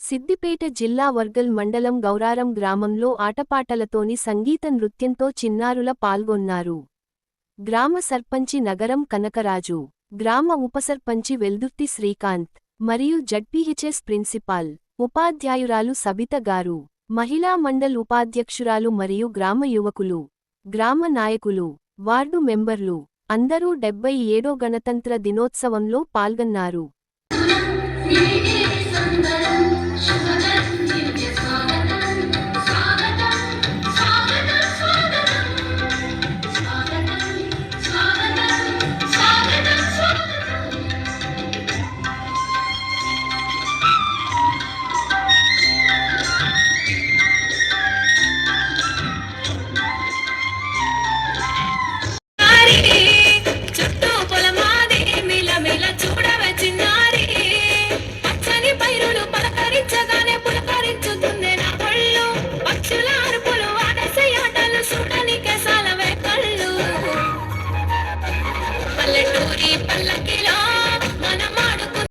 సిద్దిపేట జిల్లా వర్గల్ మండలం గౌరారం గ్రామంలో ఆటపాటలతోని సంగీత నృత్యంతో చిన్నారుల పాల్గొన్నారు. గ్రామ సర్పంచి నగరం కనకరాజు, గ్రామ ఉపసర్పంచి వెల్దుర్తి శ్రీకాంత్ మరియు జడ్పీహెచ్ఎస్ ప్రిన్సిపాల్, ఉపాధ్యాయురాలు సబిత గారు, మహిళా మండల్ ఉపాధ్యక్షురాలు మరియు గ్రామ యువకులు, గ్రామ నాయకులు, వార్డు మెంబర్లు అందరూ 77వ గణతంత్ర దినోత్సవంలో పాల్గొన్నారు. పల్లెటూరి పల్ల